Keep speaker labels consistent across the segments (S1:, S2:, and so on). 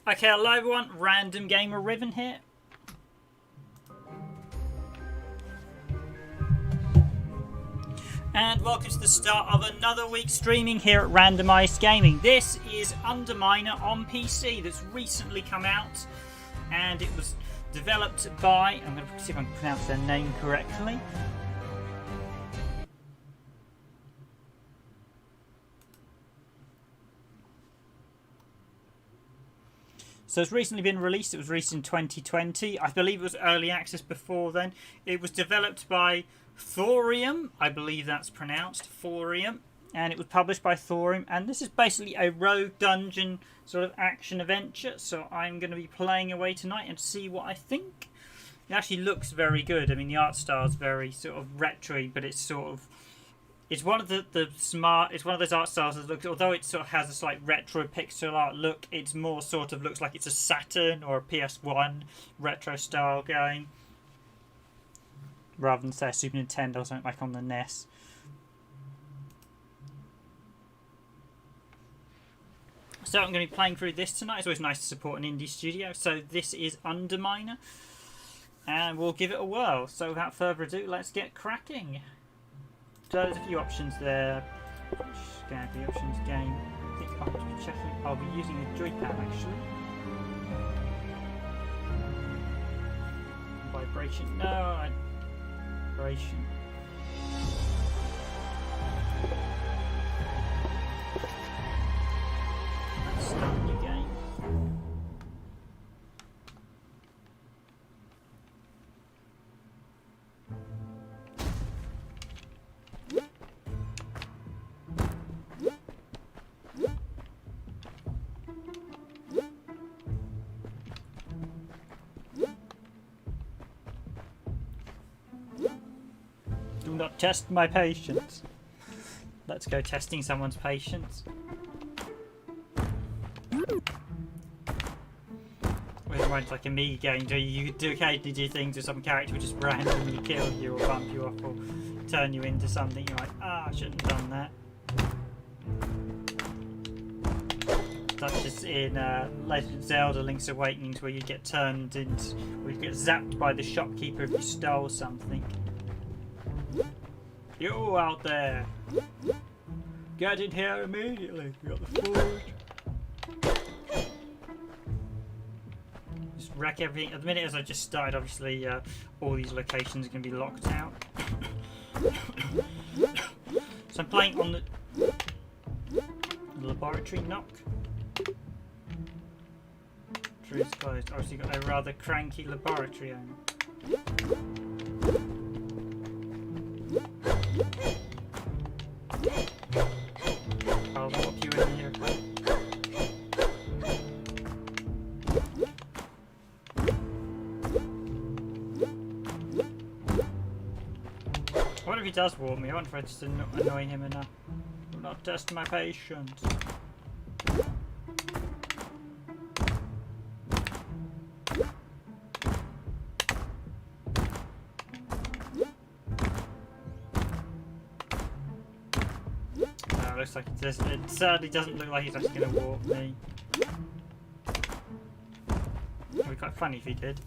S1: Okay, hello everyone, Random Gamer Riven here. And welcome to the start of another week streaming here at Randomised Gaming. This is UnderMine on PC that's recently come out, and it was developed by, I'm going to see if I can pronounce their name correctly. So it's recently been released. It was released in 2020. I believe it was early access before then. It was developed by Thorium. I believe that's pronounced Thorium. And it was published by Thorium. And this is basically a rogue dungeon sort of action adventure. So I'm going to be playing away tonight and see what I think. It actually looks very good. I mean, the art style is very sort of retro, but it's sort of... It's one of it's one of those art styles that looks, although it sort of has a slight retro pixel art look, it's more sort of looks like it's a Saturn or a PS1 retro style game, rather than say a Super Nintendo or something like on the NES. So I'm going to be playing through this tonight. It's always nice to support an indie studio. So this is UnderMine, and we'll give it a whirl. So without further ado, let's get cracking. So there's a few options there. Scan the options game. I think I'll be checking. I'll be using a joypad actually. Vibration. No, vibration. Let's start a new game. Do not test my patience. Let's go testing someone's patience. It reminds like a me game. You do occasionally do things with some character which just randomly kill you or bump you up or turn you into something. You're like, I shouldn't have done that. Such as in Legend of Zelda Link's Awakening, where you get turned into, where you get zapped by the shopkeeper if you stole something. You out there! Get in here immediately! We got the food! Just wreck everything. At the minute as I just started, obviously all these locations are going to be locked out. So I'm playing on the laboratory knock. True is closed. Obviously got a rather cranky laboratory owner. I'll walk you in here. I wonder if he does warp me. I wonder if I just annoy him enough. Do not test my patience. Looks like it certainly doesn't look like he's actually going to warp me. It would be quite funny if he did.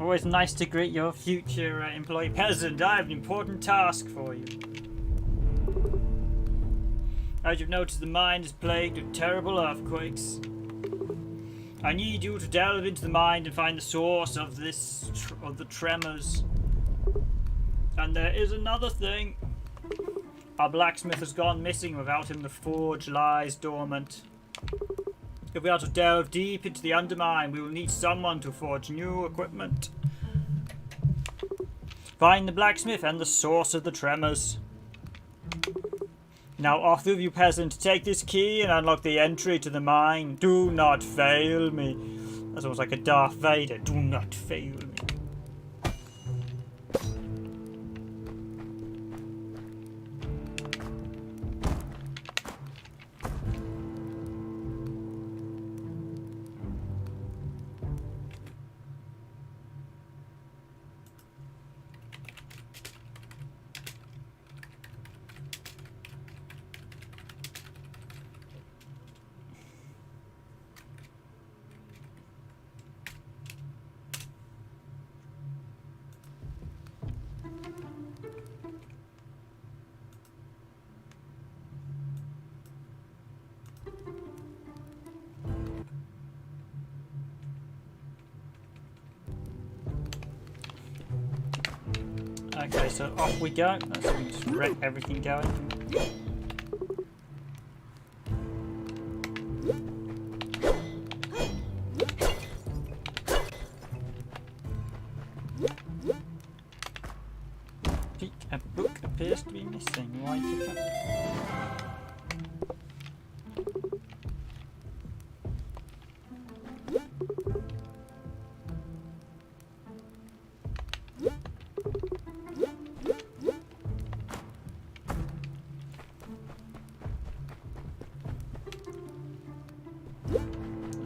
S1: Always nice to greet your future employee. Peasant, I have an important task for you. As you've noticed, the mine is plagued with terrible earthquakes. I need you to delve into the mine and find the source of the tremors. And there is another thing. Our blacksmith has gone missing. Without him, the forge lies dormant. If we are to delve deep into the undermine, we will need someone to forge new equipment. Find the blacksmith and the source of the tremors. Now off with you, peasant. Take this key and unlock the entry to the mine. Do not fail me. That's almost like a Darth Vader. Do not fail me. Okay, so off we go. Let's see if we can just wreck everything going. A book appears to be missing. Why pick up?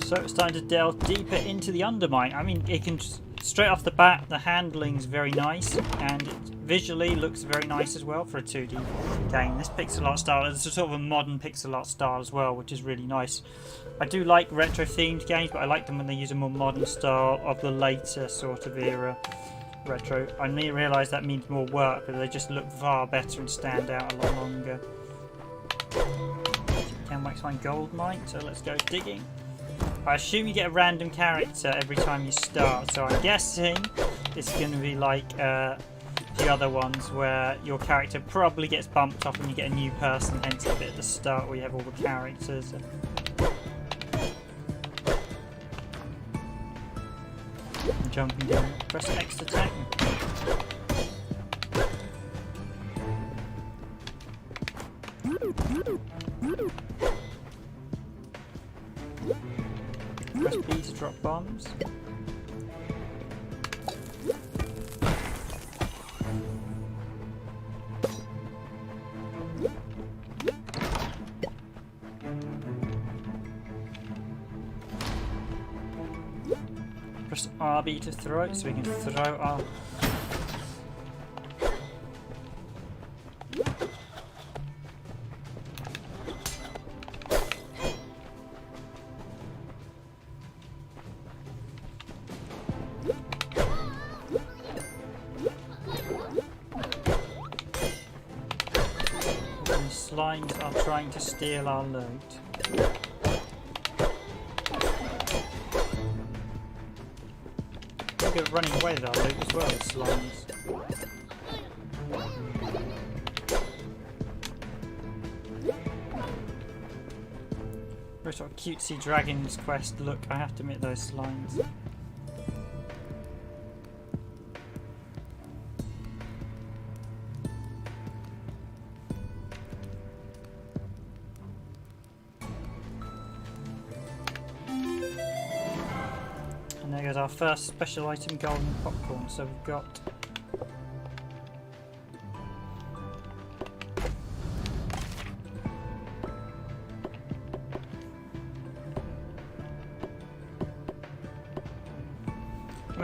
S1: So it's time to delve deeper into the UnderMine. I mean, it can straight off the bat, the handling's very nice, and it visually looks very nice as well for a 2D game. This pixel art style is sort of a modern pixel art style as well, which is really nice. I do like retro themed games, but I like them when they use a more modern style of the later sort of era retro. I realise that means more work, but they just look far better and stand out a lot longer. Can we find gold mine? So let's go digging. I assume you get a random character every time you start, so I'm guessing it's going to be like the other ones where your character probably gets bumped off and you get a new person, hence a bit at the start where you have all the characters. I'm jumping down. Press X to attack. Press B to drop bombs. Press RB to throw it so we can throw our... Slimes are trying to steal our loot. They're running away with our loot as well, the slimes. Very sort of cutesy Dragon's Quest look, I have to admit, those slimes. There goes our first special item, golden popcorn. So we've got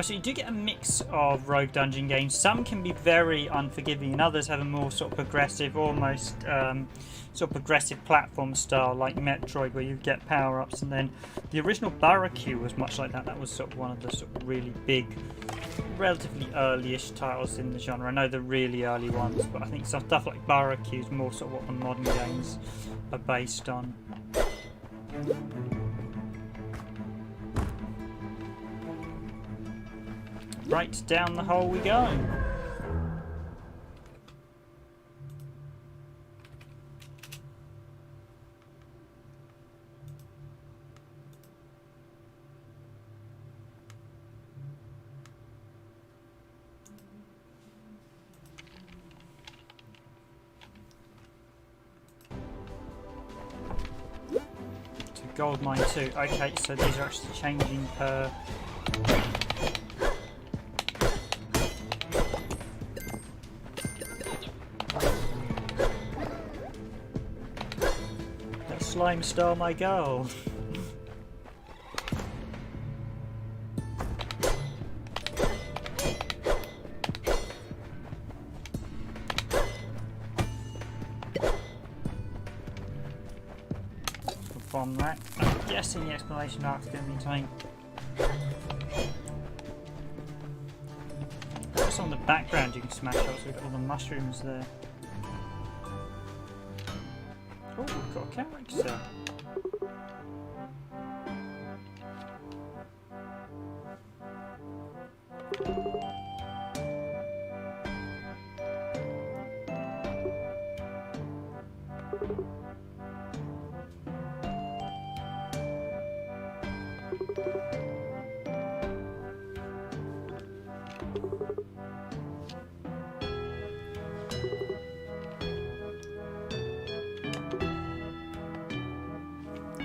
S1: so you do get a mix of rogue dungeon games. Some can be very unforgiving and others have a more sort of progressive, almost sort of progressive platform style like Metroid, where you get power-ups. And then the original Baraku was much like that. That was sort of one of the sort of really big, relatively early-ish titles in the genre. I know the really early ones, but I think some stuff like Baraku is more sort of what the modern games are based on. Right down the hole we go. So gold mine 2. Okay, so these are actually changing per... Slime stole my gold. From that, I'm guessing the explanation arc's going to be time. What's on the background you can smash up, so we've got all the mushrooms there. Oh, we've got a character. Oh,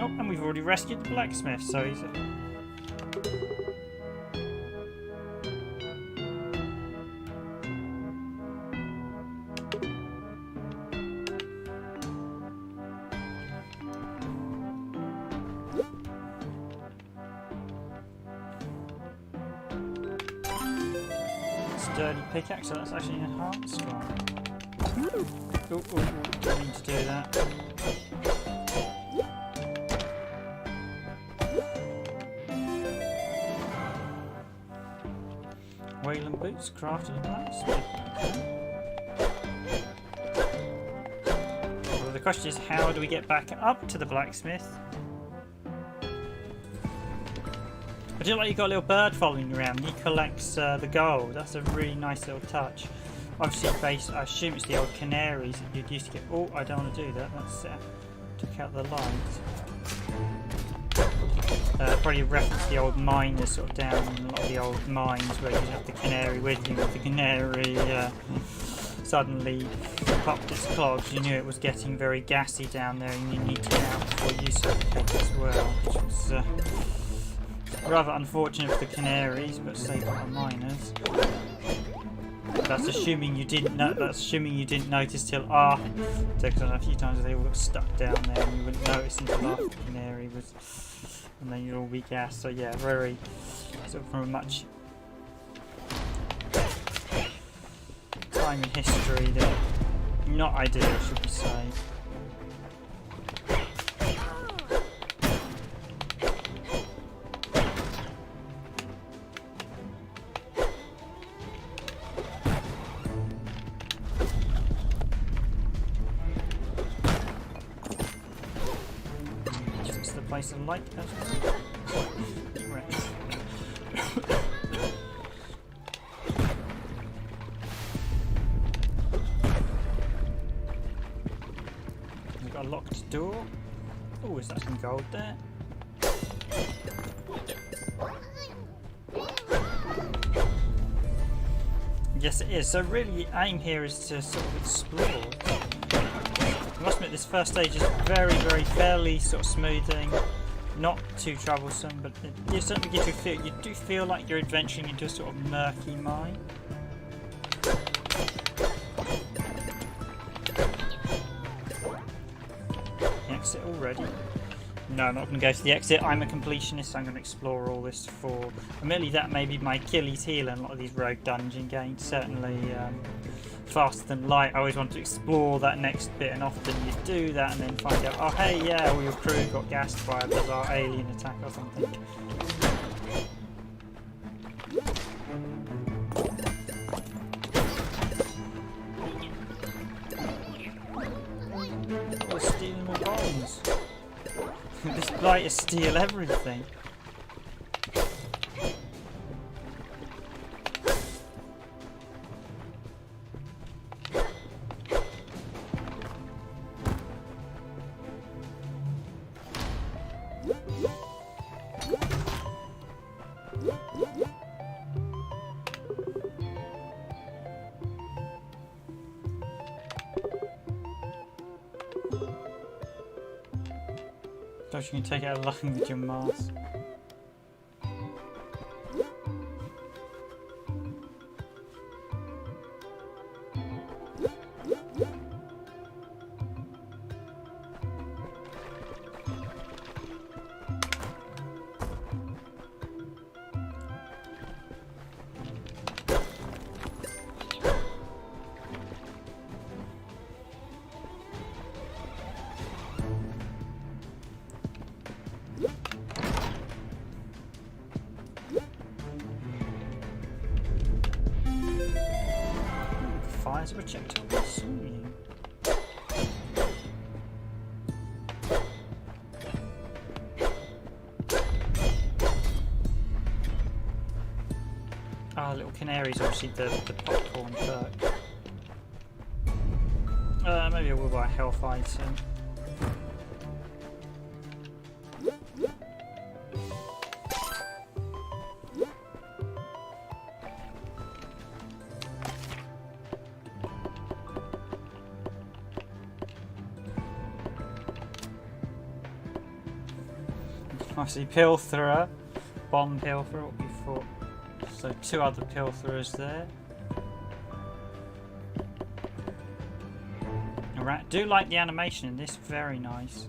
S1: and we've already rescued the blacksmith, so he's... Sturdy pickaxe, so that's actually an enhanced one. Oh, don't need to do that. Whaling boots crafted at blacksmith. Well, the question is, how do we get back up to the blacksmith? I do like you got a little bird following you around. He collects the gold. That's a really nice little touch. Obviously, I assume it's the old canaries that you'd used to get. Oh, I don't want to do that. That's took out the light. Probably reference the old miners sort of down in a lot of the old mines where you have the canary with you. If the canary suddenly popped its clogs, you knew it was getting very gassy down there, and you need to get out before you suffocate as well, which was rather unfortunate for the canaries, but safe for the miners. That's assuming you didn't know. That's assuming you didn't notice till after, because a few times they all got stuck down there, and you wouldn't notice until after the canary was, and then you'd all be gassed. So yeah, very sort of from a much time in history that not ideal, should we say. Place of light. We've got a locked door. Oh, is that some gold there? Yes, it is. So really, the aim here is to sort of explore. I must admit, this first stage is very fairly sort of smoothing, not too troublesome, but it certainly gives you a feel. You do feel like you're adventuring into a sort of murky mine. The exit already? No, I'm not going to go to the exit. I'm a completionist, so I'm going to explore all this for... Admittedly, that may be my Achilles heel in a lot of these rogue dungeon games. Certainly faster than light. I always want to explore that next bit, and often you do that and then find out, oh hey, yeah, all your crew got gassed by a bizarre alien attack or something. Oh, stealing my bombs. This blight is steal everything. Gosh, you can take out a line with your mask. Fires a projectile soon. Oh, Ah, little canaries, obviously the popcorn perk. Maybe I will buy a health item. Obviously Pilferer, Bomb Pilferer, what we thought. So 2 other Pilferers there. Alright, do like the animation in this, very nice.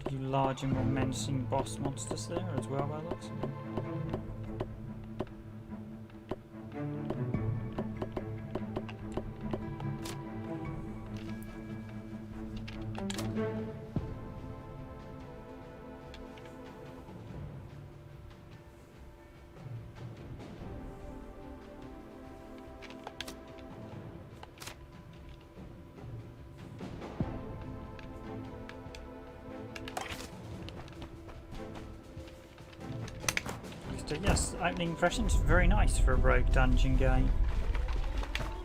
S1: A few large and more menacing boss monsters there as well by the looks of it. So yes, opening impressions, very nice for a rogue dungeon game.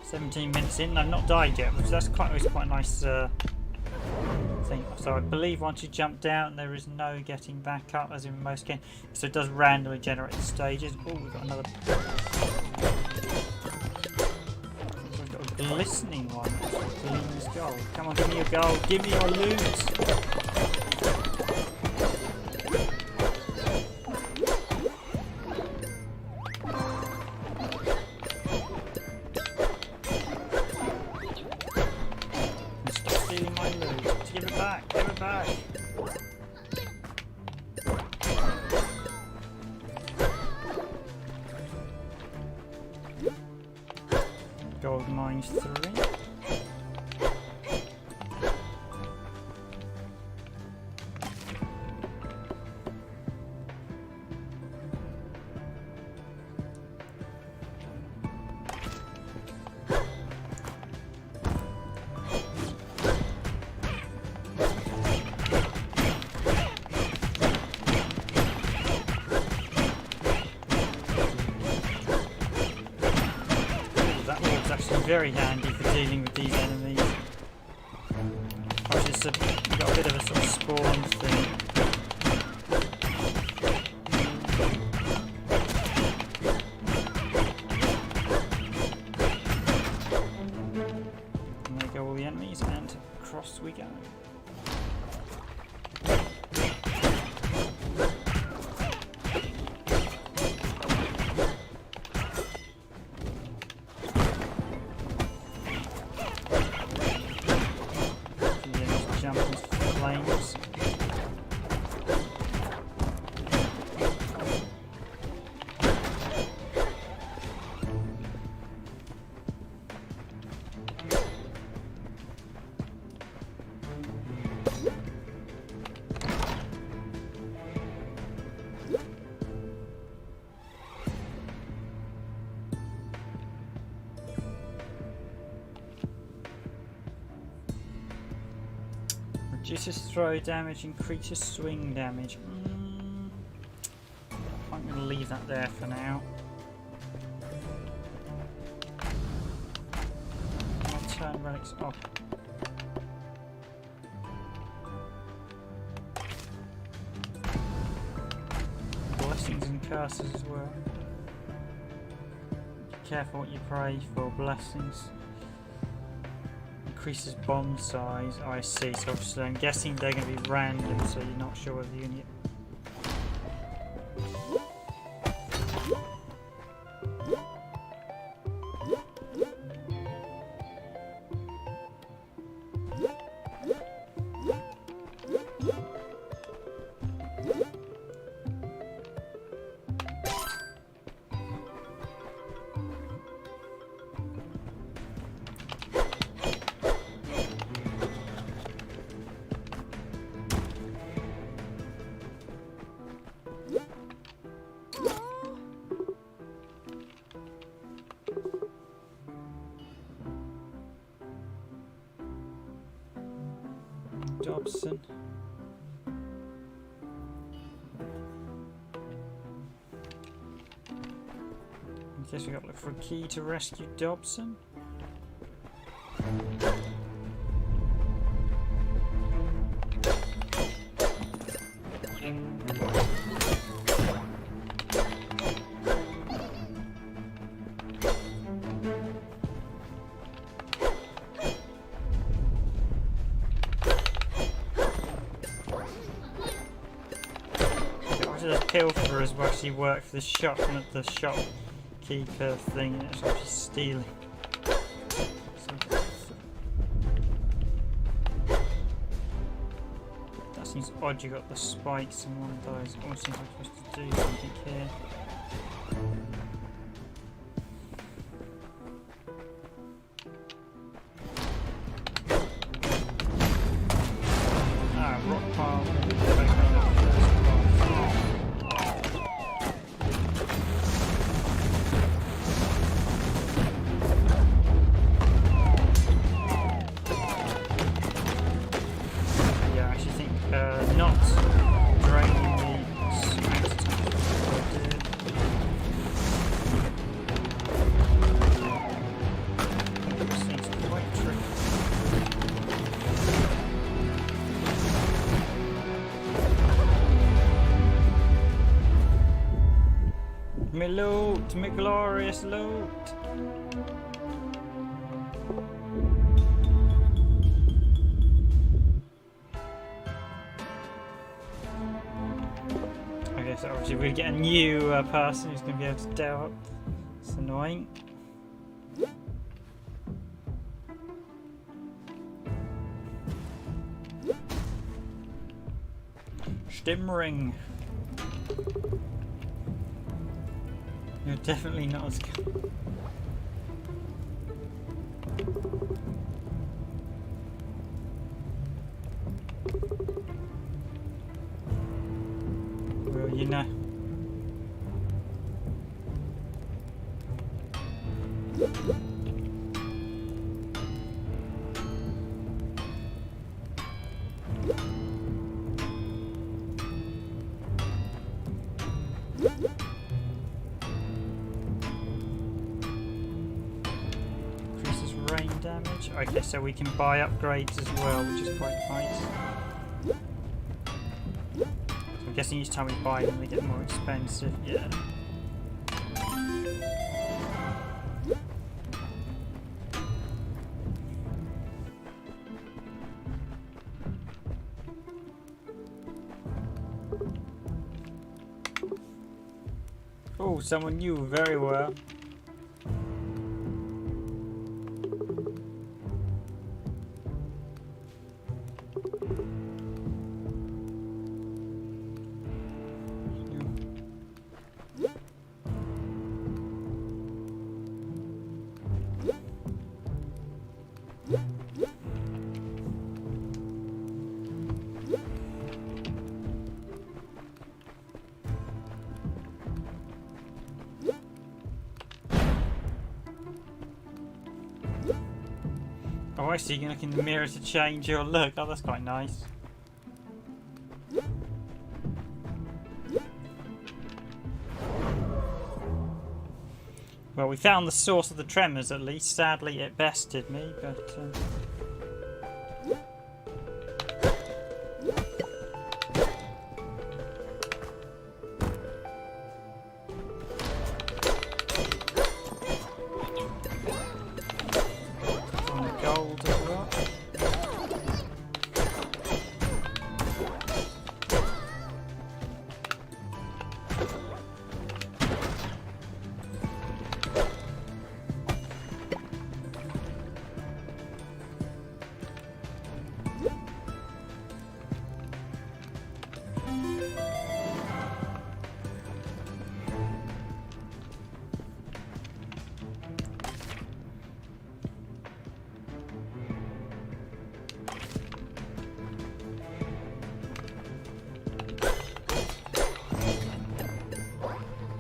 S1: 17 minutes in, I've not died yet, which that's quite a nice thing. So I believe once you jump down, there is no getting back up, as in most games. So it does randomly generate stages. Oh, we've got another. We've got a glistening one. Gleams gold. Come on, give me your gold. Give me your loot. Gold mines 3. Very handy for dealing with these enemies. Obviously, you've got a bit of a sort of spawn thing. And there go all the enemies, and across we go. Reduces throw damage, increases swing damage. I'm going to leave that there for now. I'll turn relics off. Blessings and curses as well. Be careful what you pray for. Blessings. Increases bomb size. Oh, I see. So obviously I'm guessing they're going to be random, so you're not sure whether you need. Dobson. I guess we got to look for a key to rescue Dobson. The pilferers will actually work for the shop, not the shopkeeper thing. It's actually stealing. That seems odd. You got the spikes and one of those. Almost seems like you're supposed to do something here. Ah, rock pile. Me loot, me glorious loot. Okay, so obviously we get a new person who's going to be able to delve up. It's annoying. Stimmring. You're definitely not as good. Well, you know. Damage. Okay, so we can buy upgrades as well, which is quite nice. So I'm guessing each time we buy them, they get more expensive. Yeah. Oh, someone knew very well. Oh, I see. You can look in the mirror to change your look. Oh, that's quite nice. Well, we found the source of the tremors at least. Sadly, it bested me, but...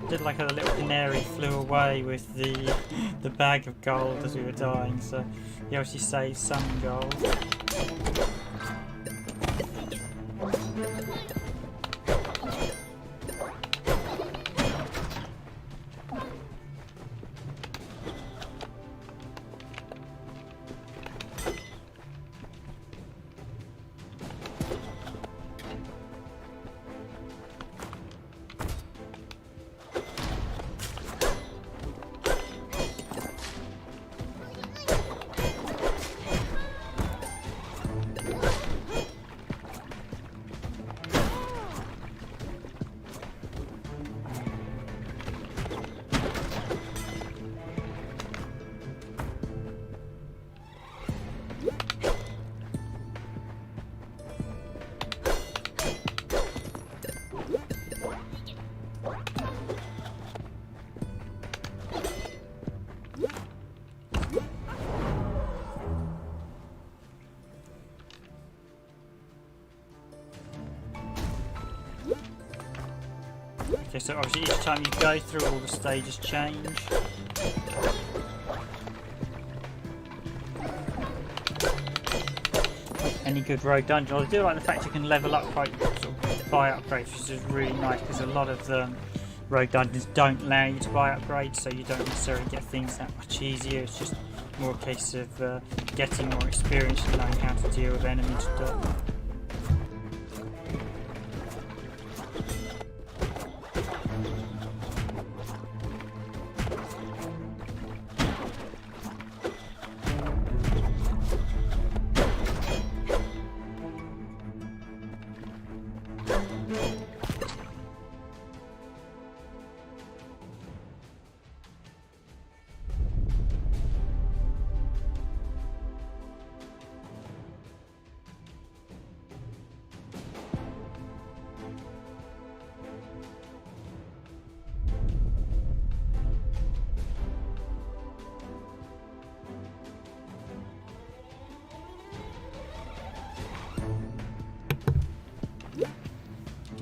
S1: Did like a little canary flew away with the bag of gold as we were dying, so he obviously saved some gold. Okay, so obviously each time you go through, all the stages change. Any good rogue dungeon. I do like the fact you can level up quite sort of buy upgrades, which is really nice because a lot of the rogue dungeons don't allow you to buy upgrades, so you don't necessarily get things that much easier. It's just more a case of getting more experience and knowing how to deal with enemies.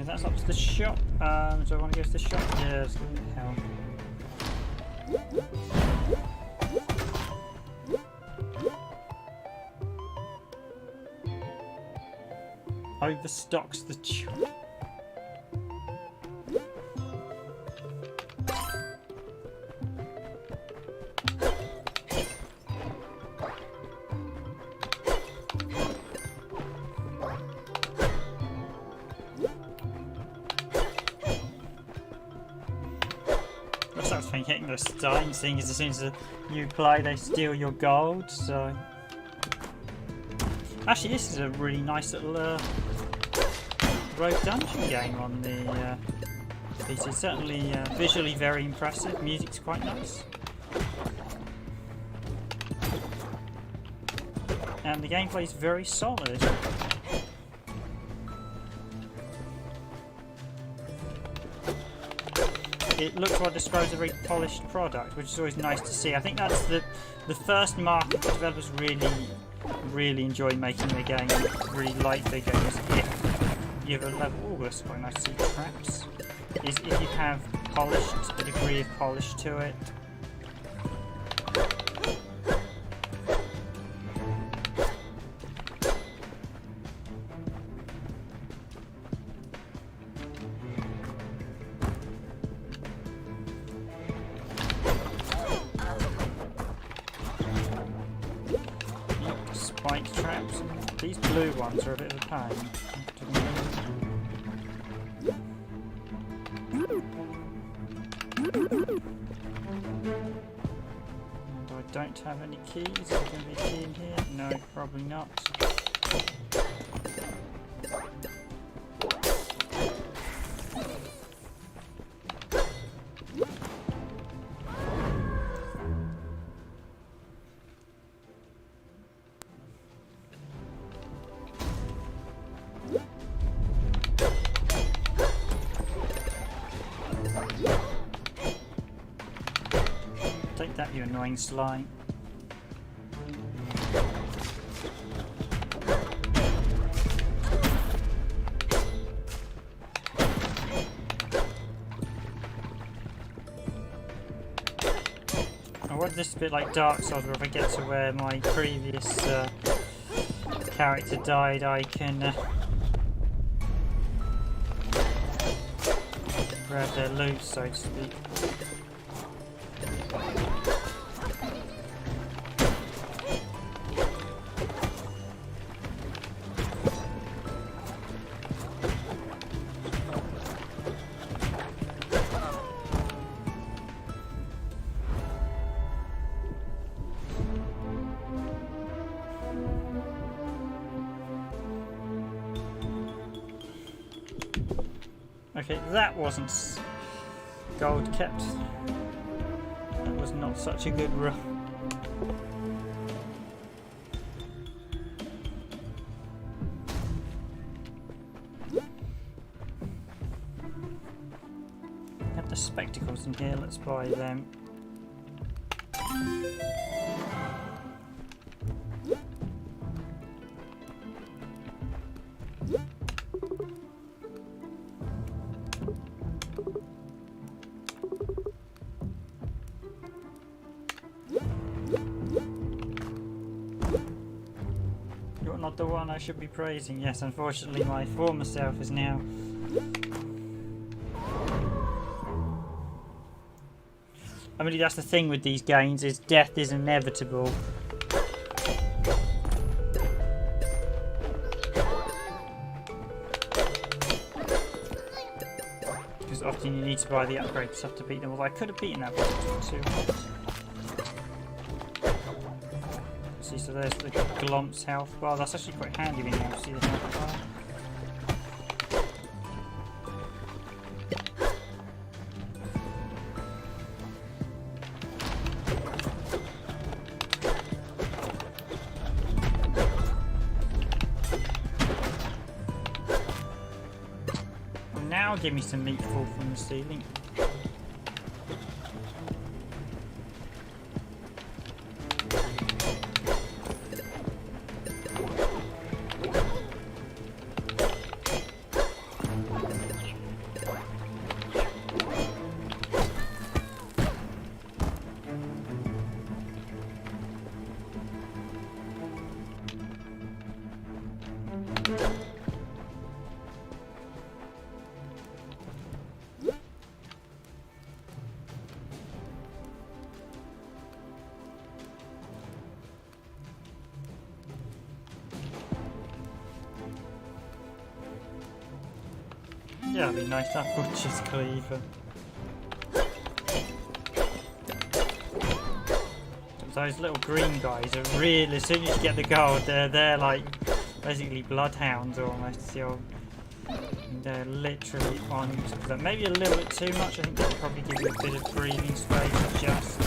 S1: That's up to the shop. Do I want to go to the shop? Yeah, let's go to hell. Overstocks the shop. Hitting the starting, seeing as soon as you play they steal your gold, so actually this is a really nice little rogue dungeon game on the PC. Certainly visually very impressive, music's quite nice, and the gameplay is very solid. It looks what I describe as a very polished product, which is always nice to see. I think that's the first market that developers really enjoy making their games, really like their games. If you have a level, oh, that's quite nice to see traps. Is if you have a degree of polish to it. Spike traps. These blue ones are a bit of a pain. And I don't have any keys. Is there going to be a key in here? No, probably not. Take that, you annoying slime. I want this a bit like Dark Souls, where if I get to where my previous character died, I can grab their loot, so to speak. Okay, that wasn't gold kept. That was not such a good run. Have the spectacles in here, let's buy them. not the one I should be praising. Yes, unfortunately my former self is now... I mean, that's the thing with these games, is death is inevitable. Because often you need to buy the upgrade stuff to beat them, although I could have beaten that boss for 2 months. See, so there's the Glomp's health bar. That's actually quite handy when you see the health bar. Now give me some meat fall from the ceiling. Yeah, it'd be nice to have Butcher's Cleaver. Those little green guys are really, as soon as you get the gold, they're like basically bloodhounds almost. They're literally on you. Maybe a little bit too much. I think they could probably give you a bit of breathing space just.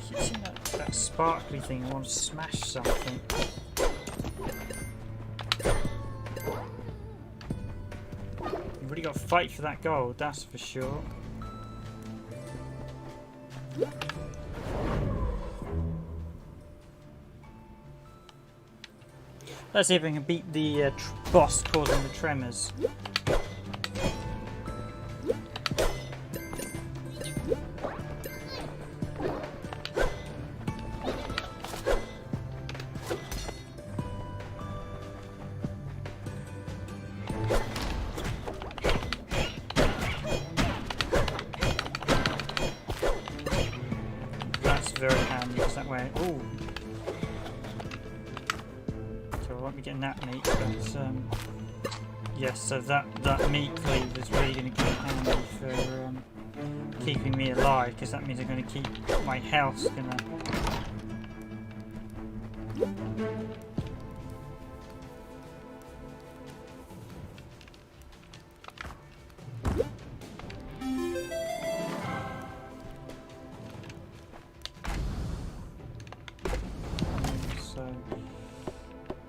S1: Keep seeing that sparkly thing. I want to smash something. You've really got to fight for that gold, that's for sure. Let's see if we can beat the boss causing the tremors. That's very handy because that way. Ooh. So I won't be getting that meat, but yes, so that meat cleaver is really going to come handy for keeping me alive, because that means I'm going to keep my health gonna.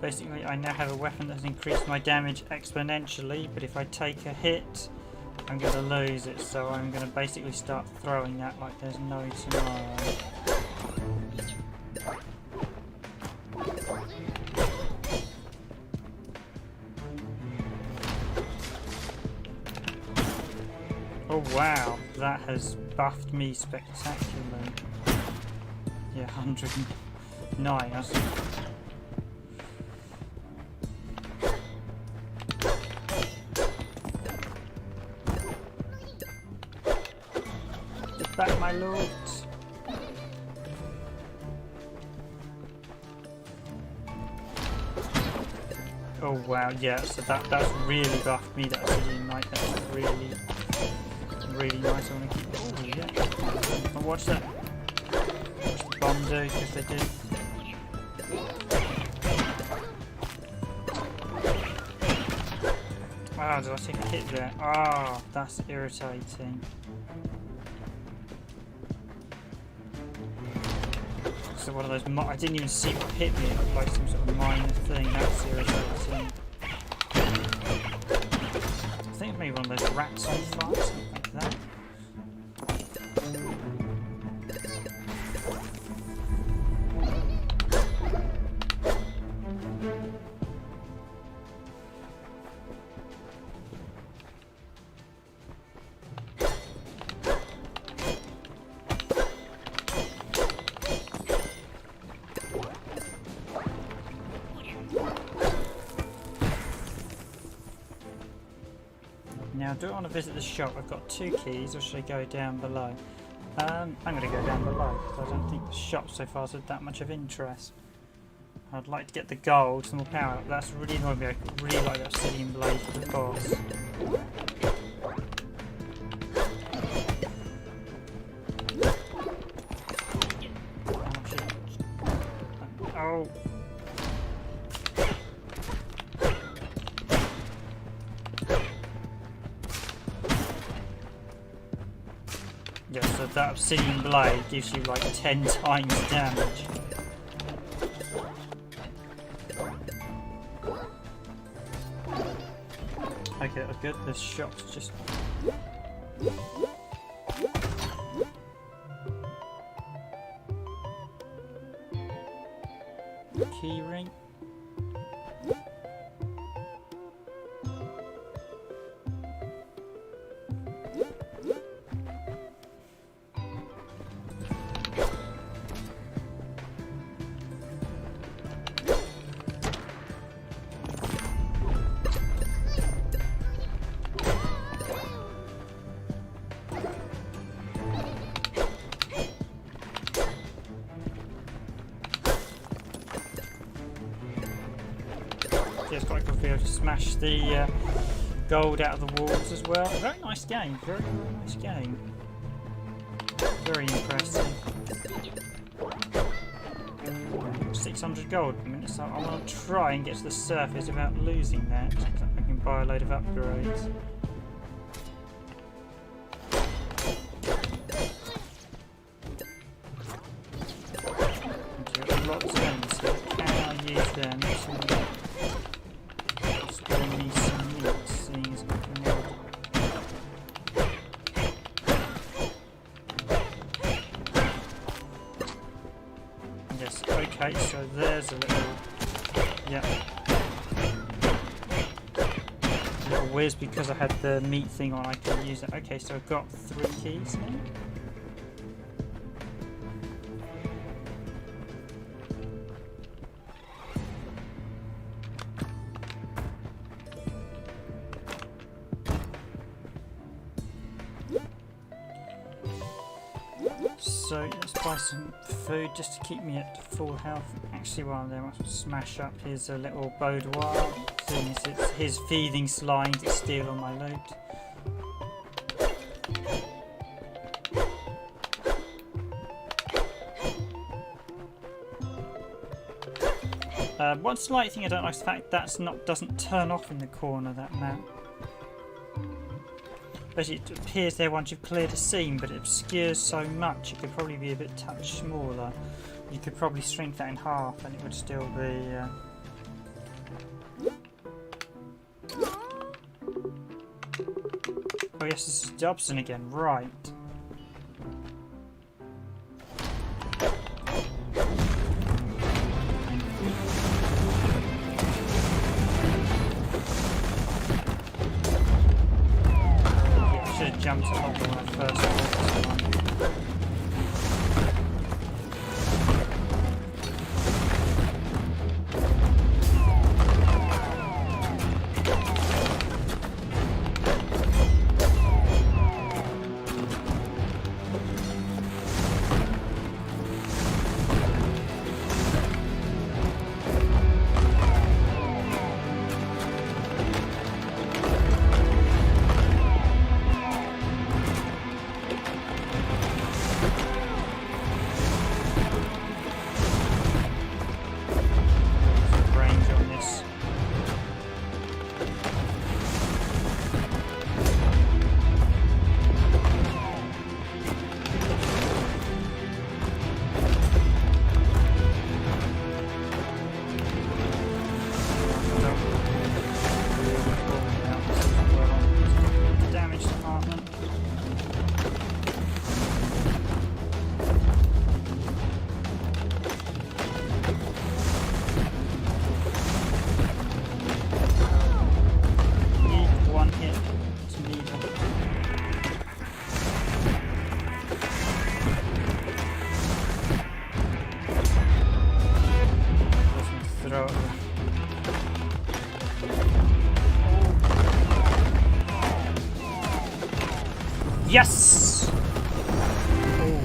S1: Basically, I now have a weapon that has increased my damage exponentially, but if I take a hit, I'm going to lose it, so I'm going to basically start throwing that like there's no tomorrow. Oh wow, that has buffed me spectacularly. Yeah, 109. That's back, my lords. Oh wow, yeah, so that's really buffed me. That's really nice. That's really nice. I want to keep. Oh yeah. And watch that. Watch the bomb do, because they do. Ah, did I take a hit there? Ah, that's irritating. So one of those, I didn't even see what hit me. It looked like some sort of minor thing. That's irritating. I think maybe one of those rats on fire, something like that. Now, do I want to visit the shop? I've got 2 keys, or should I go down below? I'm going to go down below, because I don't think the shop so far is of that much of interest. I'd like to get the gold, some more power up. That's really annoying me. I really like that obsidian blade for the boss. Oh! Yeah, so that obsidian blade gives you like 10 times damage. Okay, good. The shop's just... Key ring. It's quite good to be able to smash the gold out of the walls as well. Very nice game, very nice game. Very impressive. 600 gold a minute, so I want to try and get to the surface without losing that. So I can buy a load of upgrades. I've got lots of them, so can I use them to me some meat, seeing as I can load. Yes, okay, so there's a little, yeah, a little whiz because I had the meat thing on, I can use it. Okay, so I've got 3 keys now. So let's buy some food just to keep me at full health. Actually, while I'm there, I might smash up his little boudoir, seeing as it's his feeding slime to steal on my loot. One slight thing I don't like is the fact that doesn't turn off in the corner, that map. Basically, it appears there once you've cleared a scene, but it obscures so much it could probably be a bit touch smaller. You could probably shrink that in half and it would still be... Oh yes, this is Dobson again, right. Jumped a lot when I first saw this one.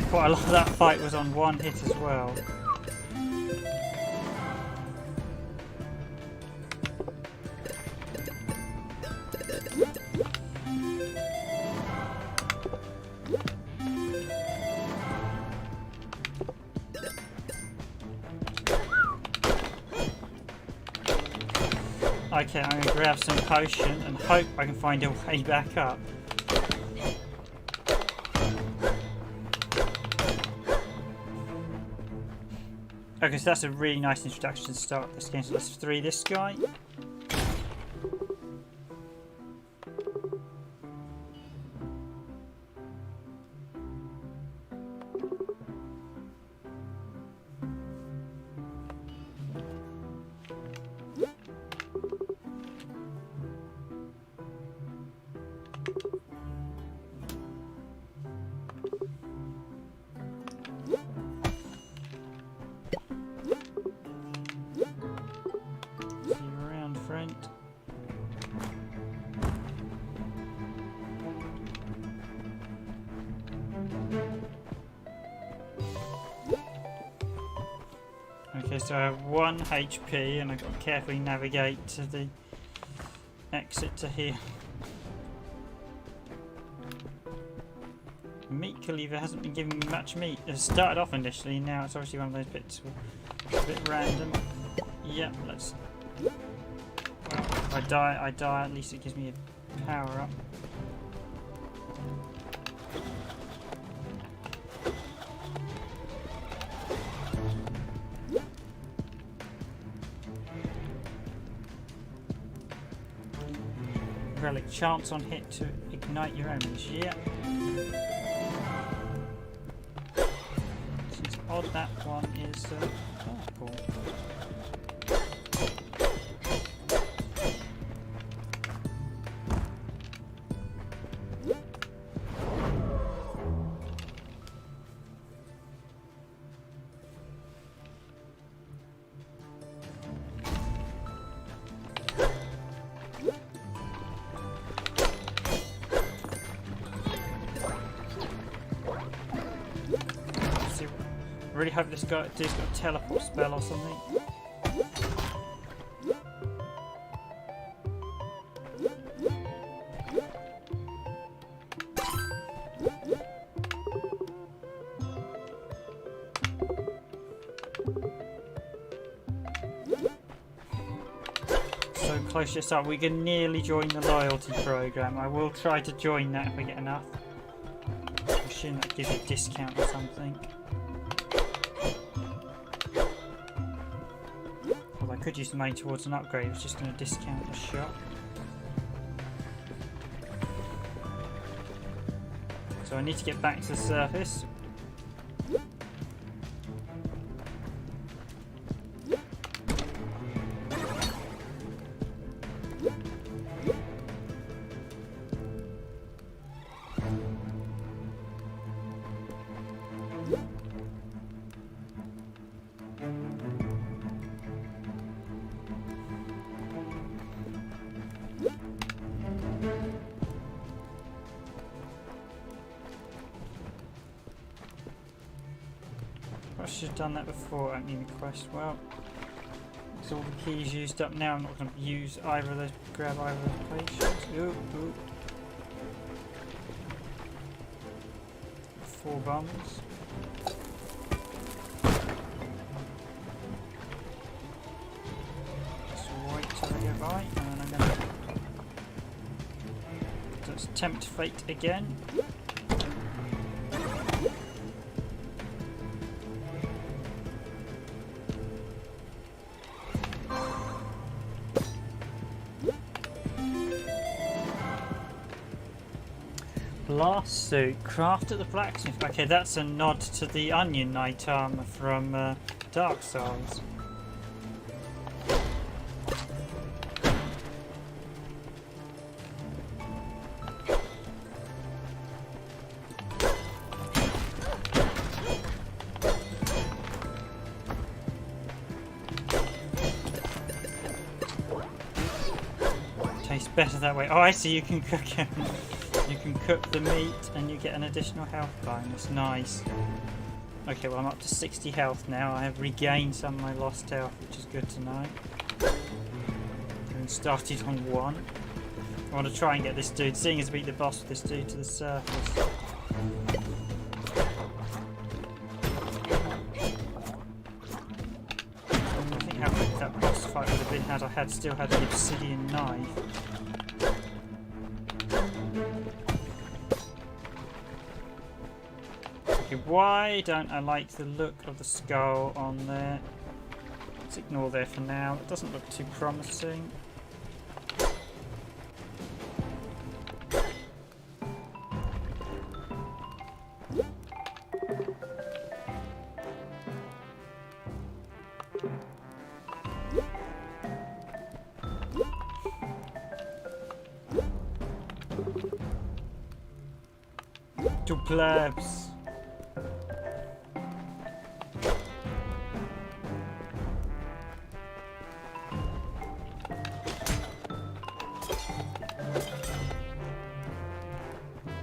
S1: Quite a lot of that fight was on one hit as well. Okay, I'm going to grab some potion and hope I can find a way back up. Okay, so that's a really nice introduction to start this game. So let's 3 this guy. Okay, so I have 1 HP and I've got to carefully navigate to the exit to here. Meat cleaver hasn't been giving me much meat. It started off initially, now it's obviously one of those bits a bit random. Yep, let's... Well, if I die, at least it gives me a power up. Relic, chance on hit to ignite your enemies. Yeah. Seems odd that one is purple. Really hope this guy dude's got a teleport spell or something. So close to start. We can nearly join the loyalty program. I will try to join that if I get enough. I assume that gives you a discount or something. Could use the money towards an upgrade, it's just going to discount the shop. So I need to get back to the surface. I should have done that before opening the quest. Well, it's all the keys used up now. I'm not going to use either of those, grab either of those potions. Ooh, ooh. 4 bombs. Just wait till I get by, and then I'm going to just tempt fate again. Blast suit, craft at the blacksmith. Okay, that's a nod to the Onion Knight armor from Dark Souls. Tastes better that way. Oh, I see, you can cook him. You can cook the meat and you get an additional health bonus. Nice. Okay, well I'm up to 60 health now. I have regained some of my lost health, which is good to know. And started on 1. I want to try and get this dude, seeing as I beat the boss with this dude, to the surface. I think how quick that boss fight would have been had I still had the obsidian knife. Okay, why don't I like the look of the skull on there? Let's ignore there for now. It doesn't look too promising. Two plebs.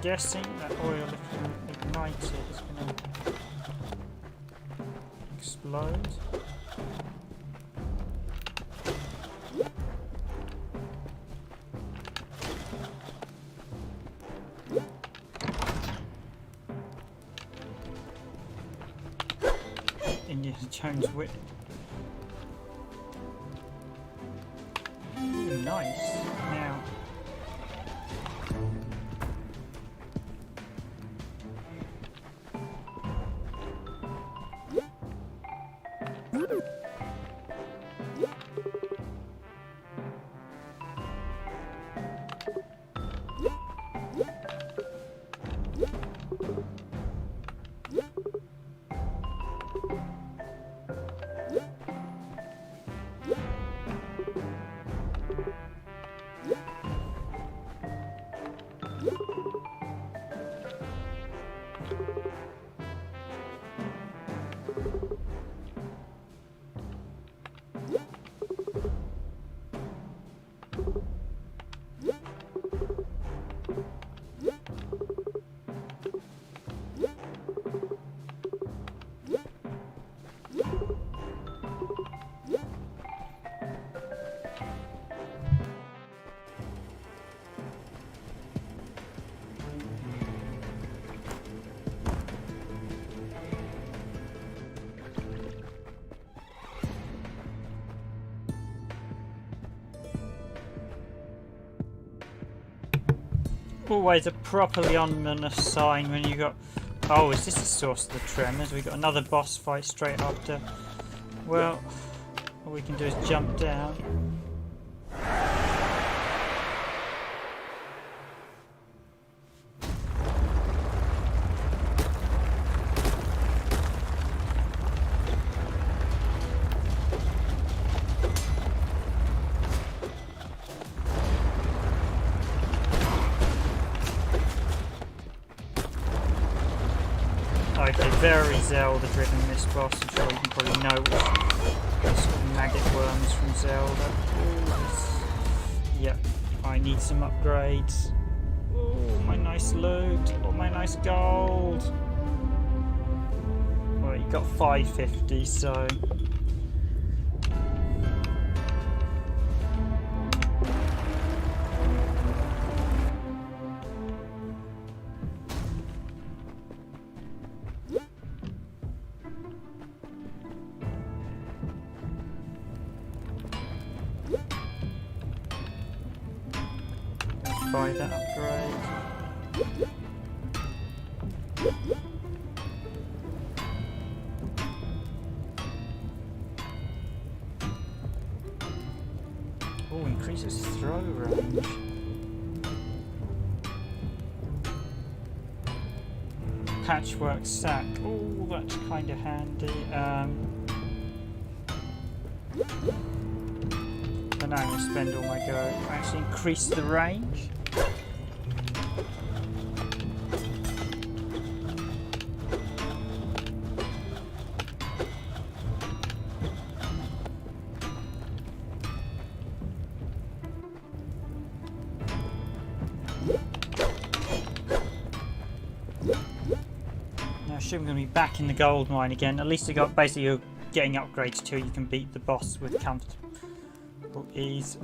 S1: Guessing that oil, if you ignite it, is going to explode. Indiana Jones whip. Ooh, nice. Now. Always a properly ominous sign when you got... Oh, is this the source of the tremors? We've got another boss fight straight after. Well, all we can do is jump down. Okay, very Zelda driven this boss. I'm sure you can probably know the sort of maggot worms from Zelda. Ooh, yep, I need some upgrades. Oh, my nice loot. Oh, my nice gold. Well, you got 550, so... Buy that upgrade. Oh, increases throw range. Patchwork sack. Oh, that's kind of handy. But now I'm going to spend all my go. Actually increase the range. eventually I'm going to be back in the gold mine again. At least basically you're getting upgrades till you can beat the boss with comfortable ease.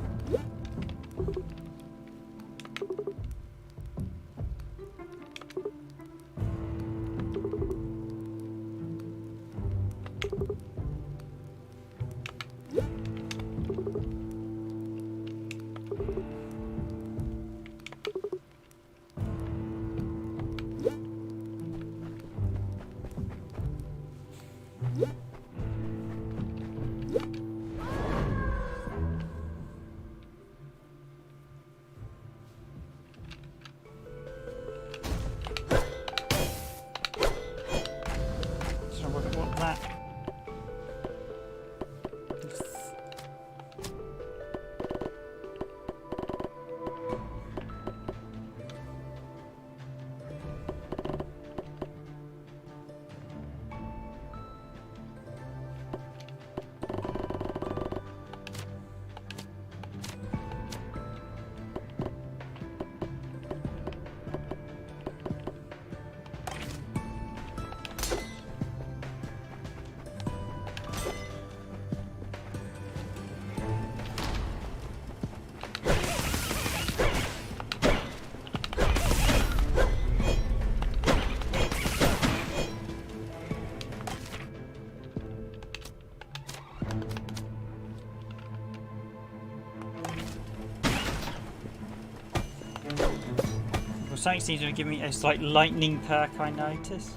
S1: Something seems to give me a slight lightning perk, I notice.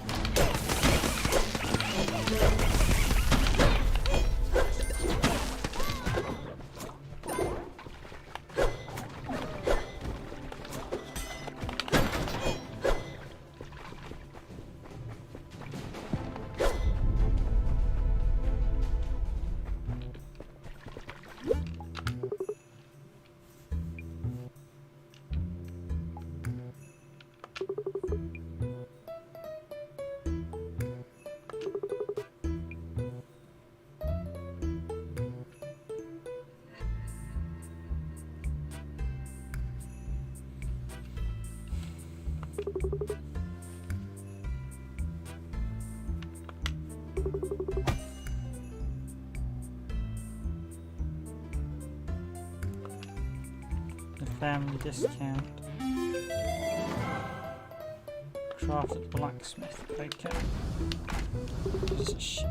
S1: Family discount. Crafted blacksmith. Okay. This is shit.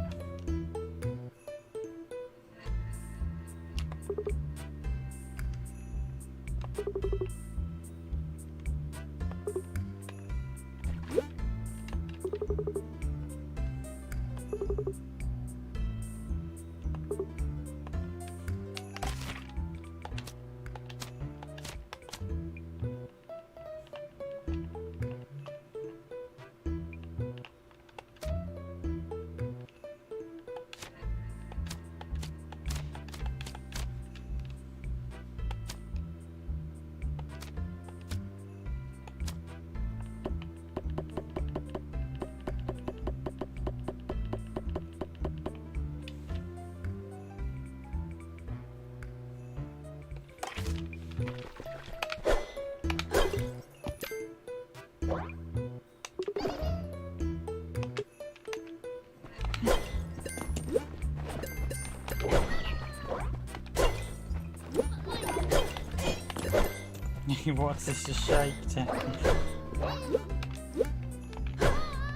S1: What's this a shake to?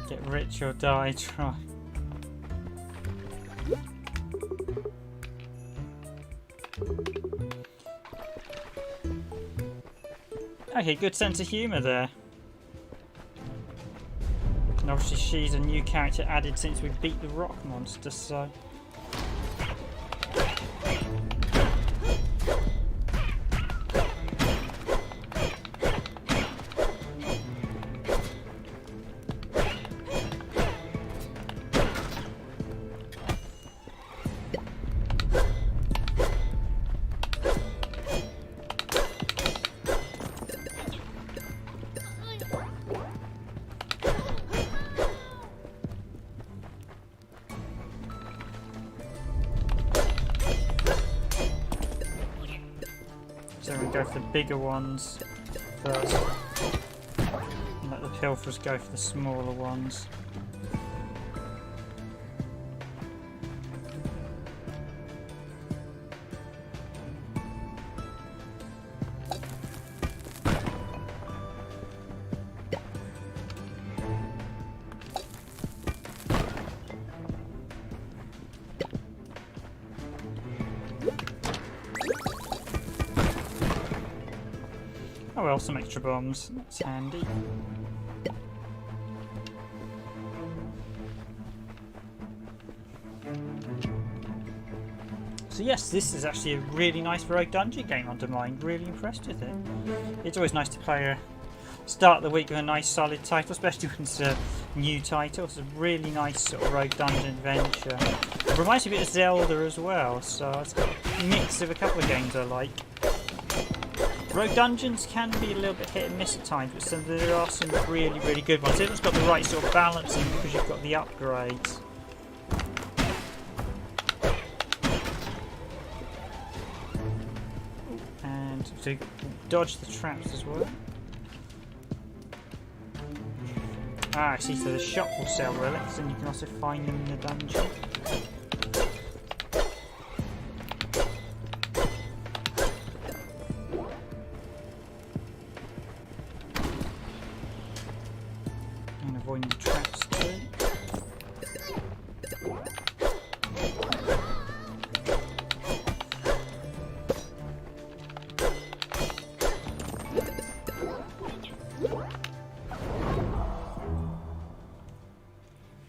S1: Get rich or die try. Okay, good sense of humour there. And obviously she's a new character added since we beat the rock monster, so... So we go for the bigger ones first, and let the pilferers go for the smaller ones. Oh well, some extra bombs. That's handy. So yes, this is actually a really nice rogue dungeon game UnderMine. Really impressed with it. It's always nice to play a start the week with a nice solid title, especially when it's a new title. It's a really nice sort of rogue dungeon adventure. It reminds me a bit of Zelda as well, so it's got a mix of a couple of games I like. Rogue dungeons can be a little bit hit and miss at times, but there are some really, really good ones. It's got the right sort of balancing because you've got the upgrades. And to dodge the traps as well. Ah, I see, so the shop will sell relics and you can also find them in the dungeon. And avoiding the traps too.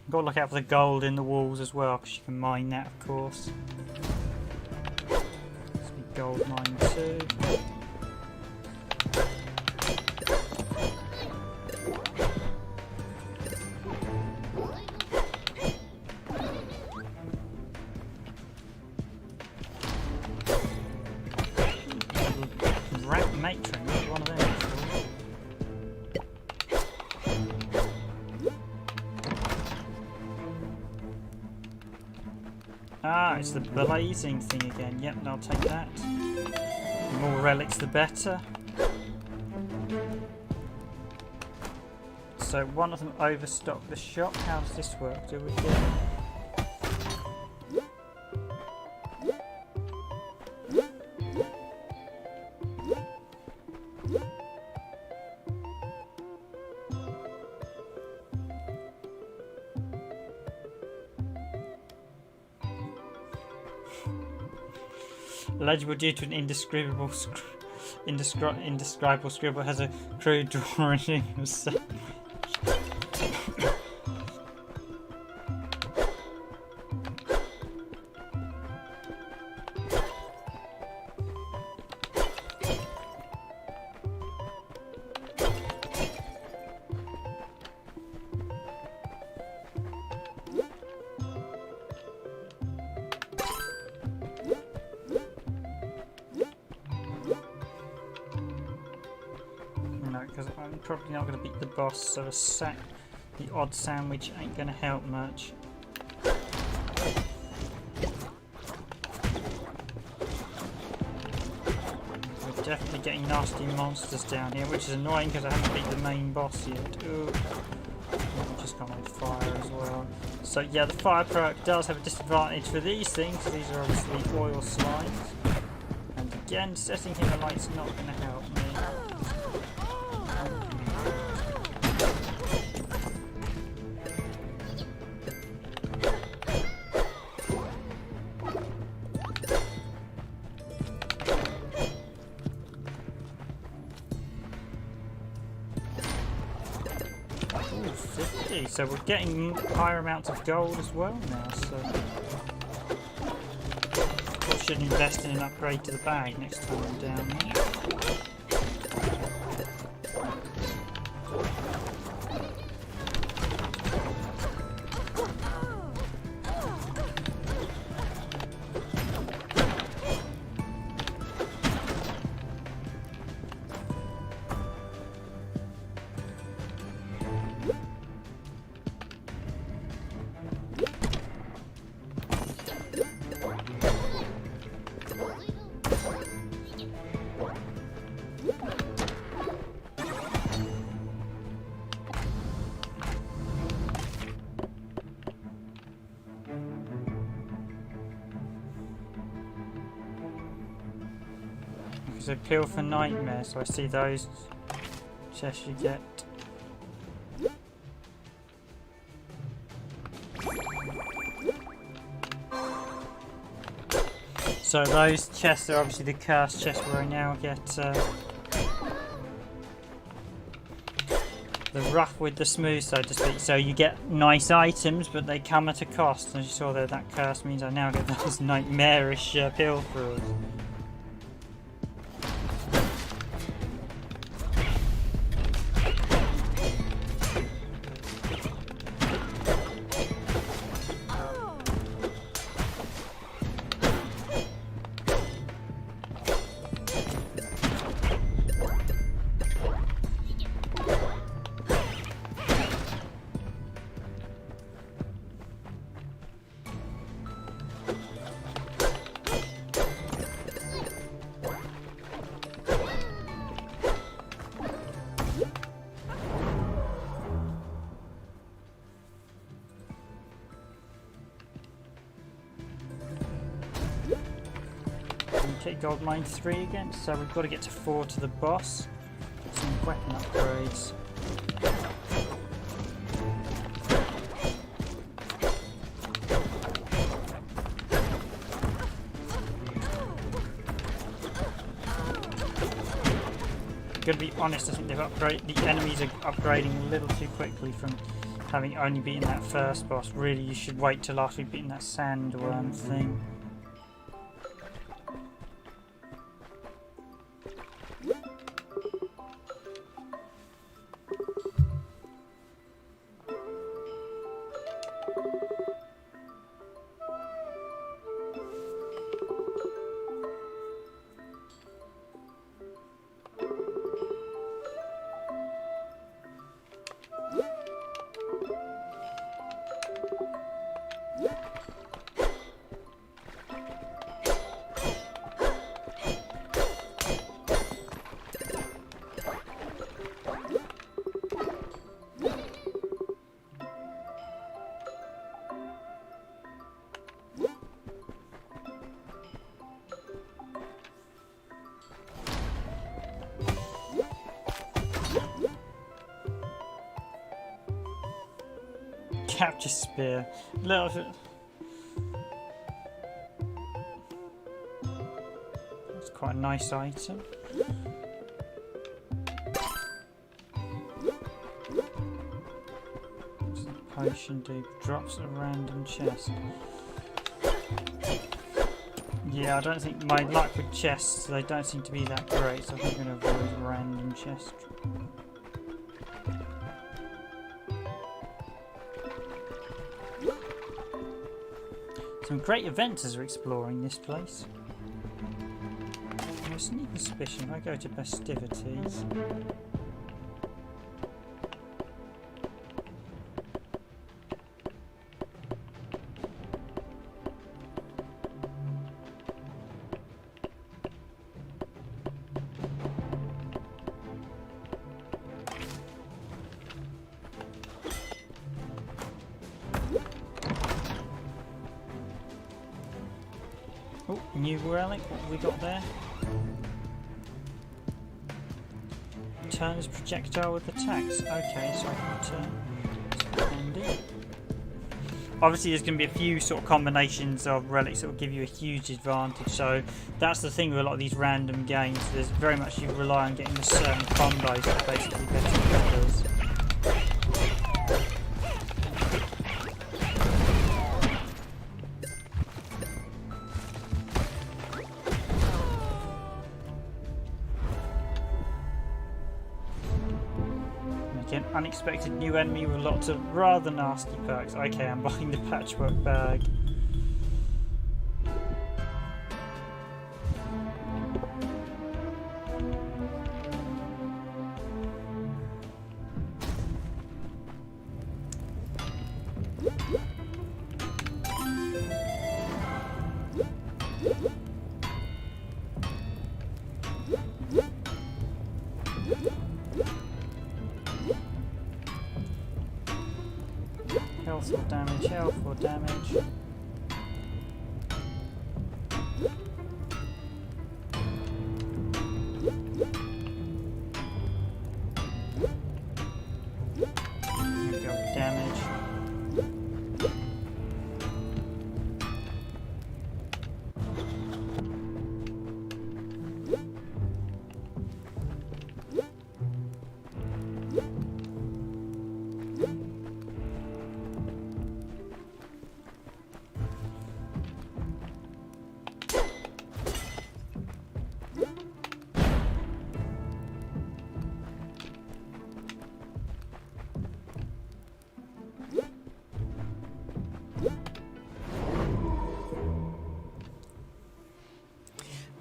S1: Got to look out for the gold in the walls as well, because you can mine that, of course. This will be gold mine too. Rat matron, one of them. Ah, it's the blazing thing again. Yep, I'll take that. The more relics, the better. So one of them overstocked the shop. How does this work? Do we get... Legible due to an indescribable scribble has a crude drawing of sandwich. Because I'm probably not going to beat the boss, so the odd sandwich ain't going to help much. We're definitely getting nasty monsters down here, which is annoying because I haven't beat the main boss yet. Ooh. I've just gone with fire as well. So yeah, the fire perk does have a disadvantage for these things. These are obviously oil slimes. And again, setting him alight's not going to help me. So we're getting higher amounts of gold as well now, so I should invest in an upgrade to the bag next time I'm down there. So pill for nightmare, so I see those chests you get. So those chests are obviously the cursed chests where I now get the rough with the smooth, so to speak. So you get nice items, but they come at a cost. As you saw there, that curse means I now get those nightmarish pilferers. Gold mine 3 again, so we've got to get to 4 to the boss. Some weapon upgrades. Gonna be honest, I think the enemies are upgrading a little too quickly from having only beaten that first boss. Really, you should wait till after we've beaten that sandworm thing. Capture spear. Little bit. That's quite a nice item. What's the potion do? Drops a random chest. Yeah, I don't think my luck with chests, they don't seem to be that great, so I think I'm going to avoid random chest. Some great events as we're exploring this place. I have a sneaky suspicion if I go to festivities. Oh, new relic, what have we got there? Turns projectile with attacks. Okay, so I can turn. Handy. Obviously there's going to be a few sort of combinations of relics that will give you a huge advantage, so that's the thing with a lot of these random games. There's very much you rely on getting the certain combos that are basically better than others. Unexpected new enemy with lots of rather nasty perks. Okay, I'm buying the patchwork bag. Health or damage, health or damage. There we go, damage.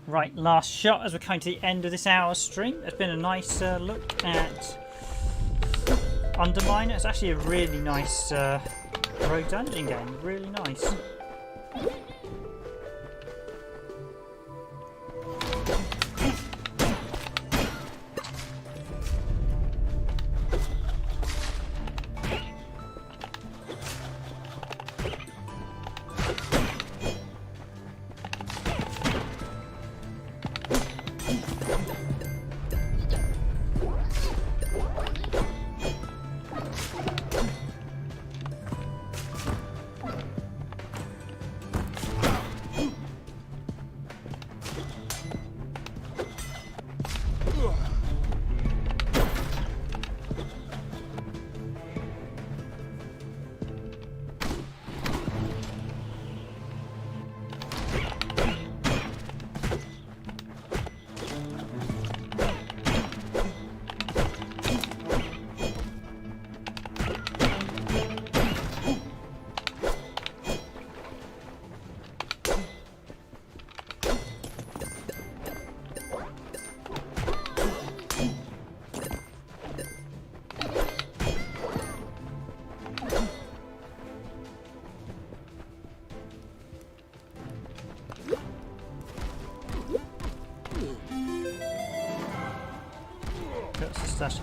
S1: Right, last shot as we're coming to the end of this hour's stream. It's been a nice look at UnderMine. It's actually a really nice rogue dungeon game. Really nice.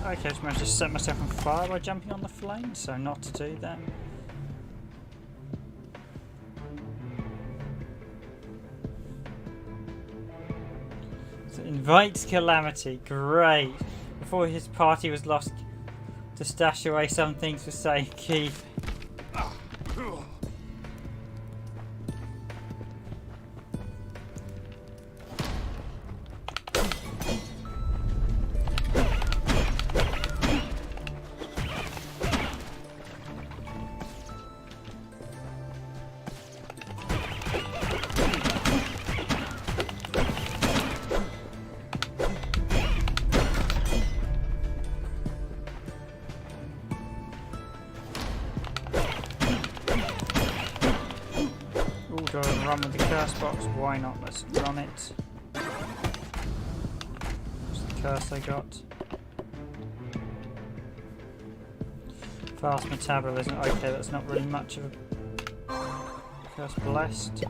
S1: Okay, so I just set myself on fire by jumping on the flame, so not to do that. So invites calamity, great. Before his party was lost, to stash away some things for safekeep. Run with the curse box, why not? Let's run it. What's the curse I got? Fast metabolism. Okay, that's not really much of a curse. Blessed.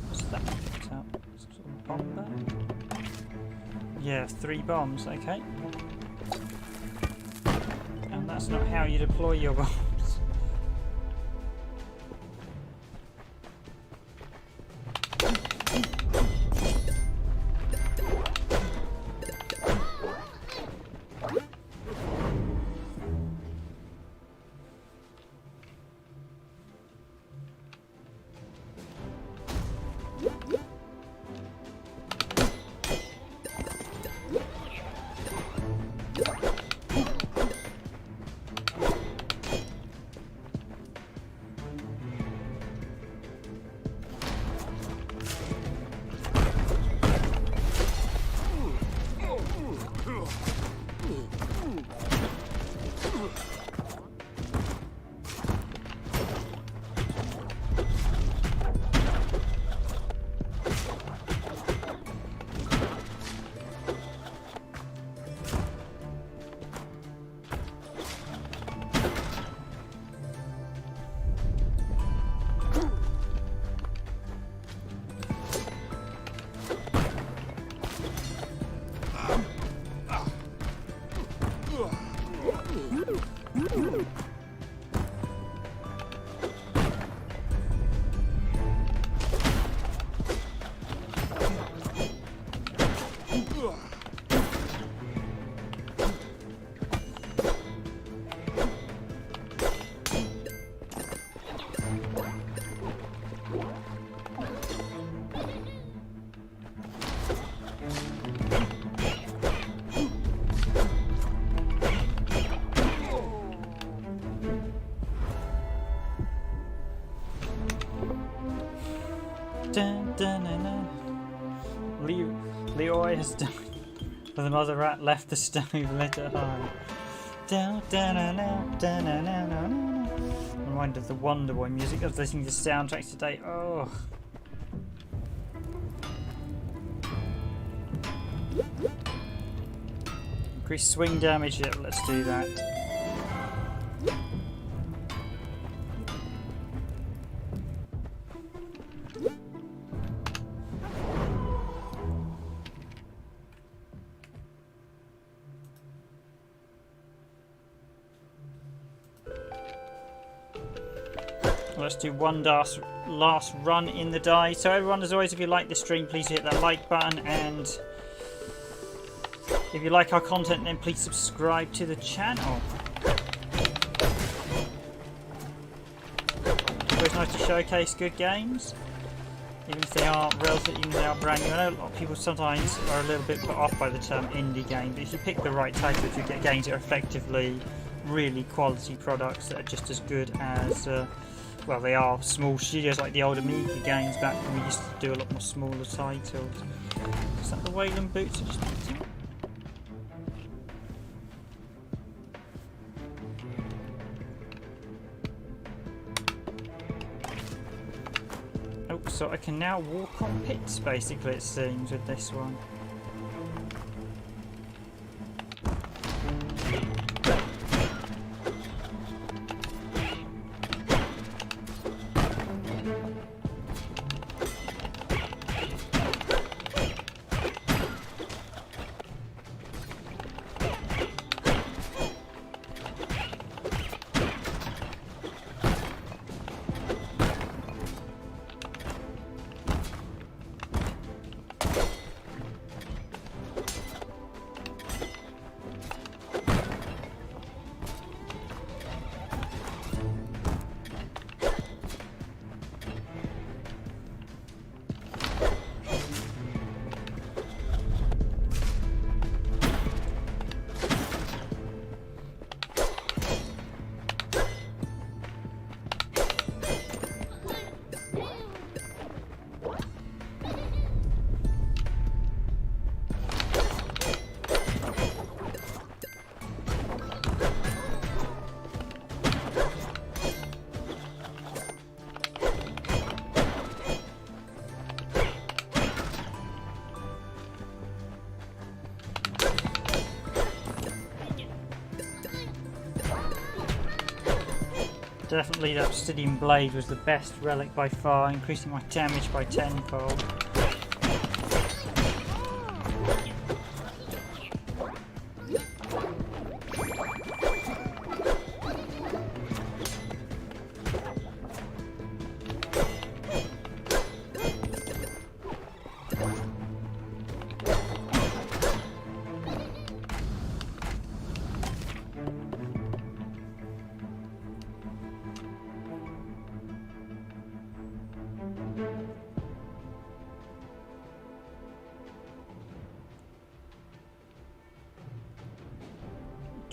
S1: What's that picked up? Sort of bomb bag? Yeah, 3 bombs, okay. And that's not how you deploy your bombs. Dun, dun, dun, dun. Leroy has died. For the mother rat left the stove, let it high. Dun, dun, dun, dun, dun, dun, dun, dun. Reminded of the Wonder Boy music. I was listening to soundtracks today. Oh. Increase swing damage, yeah, let's do that. Let's do one last run in the die. So everyone, as always, if you like this stream, please hit that like button, and if you like our content, then please subscribe to the channel. Always nice to showcase good games, even if they are relative, even if they are brand new. I know a lot of people sometimes are a little bit put off by the term indie game, but if you pick the right titles, you get games that are effectively really quality products that are just as good as well, they are small studios like the old Amiga games back when we used to do a lot more smaller titles. Is that the Wayland boots I just picked up? Oh, so I can now walk on pits, basically, it seems, with this one. Definitely that Obsidian Blade was the best relic by far, increasing my damage by tenfold.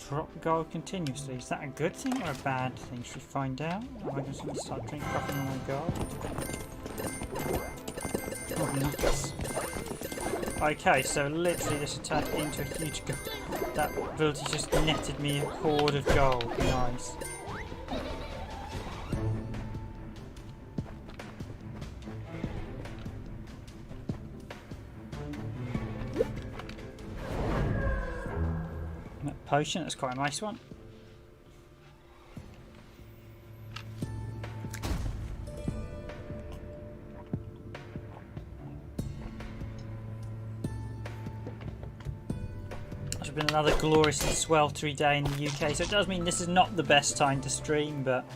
S1: Drop gold continuously. Is that a good thing or a bad thing? Should we find out? Am I going to start dropping all my gold? Oh, nice. Okay, so literally this turned into a huge gold. That ability just netted me a hoard of gold. Nice. Potion, that's quite a nice one. It's been another gloriously sweltery day in the UK, so it does mean this is not the best time to stream, but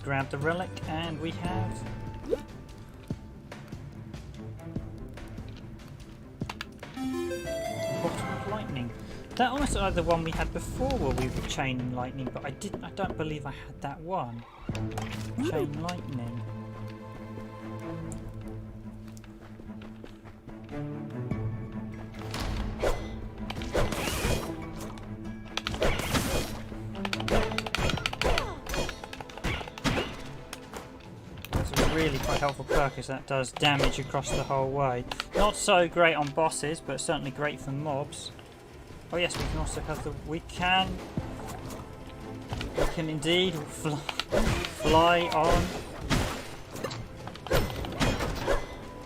S1: grab the relic, and we have bottle of lightning. That almost looked like the one we had before where we were chaining lightning, but I don't believe I had that one. Chain lightning. Really quite helpful perk as that does damage across the whole way. Not so great on bosses, but certainly great for mobs. Oh yes, we can also have the... We can indeed fly on.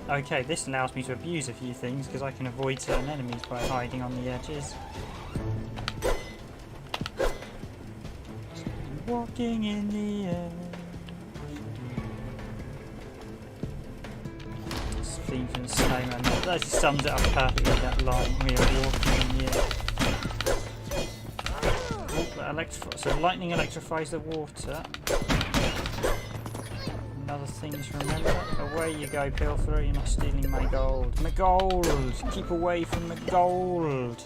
S1: Okay, this allows me to abuse a few things because I can avoid certain enemies by hiding on the edges. Walking in the air. Theme from the Snowman. That just sums it up perfectly, that line. We are walking in the air. So lightning electrifies the water. Another thing to remember. Away you go, Pilferer. You're not stealing my gold. My gold! Keep away from the gold!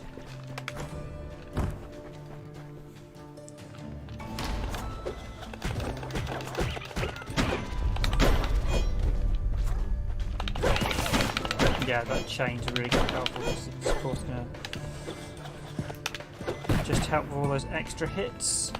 S1: Yeah, that chain's really quite helpful. It's of course going to just help with all those extra hits.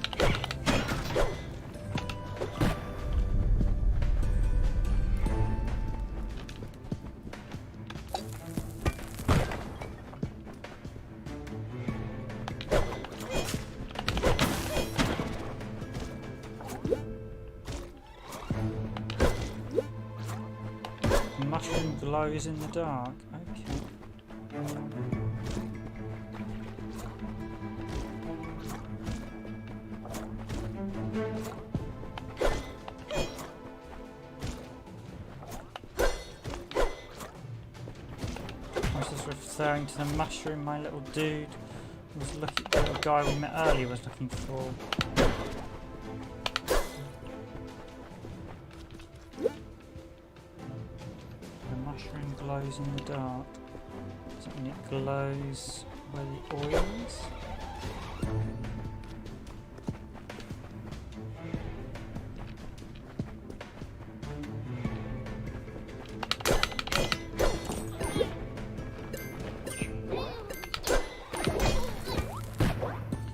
S1: Mushroom glows in the dark. Okay. I was just referring to the mushroom my little dude was looking. The little guy we met earlier was looking for. Glows in the dark. Does that mean it glows where the oil is?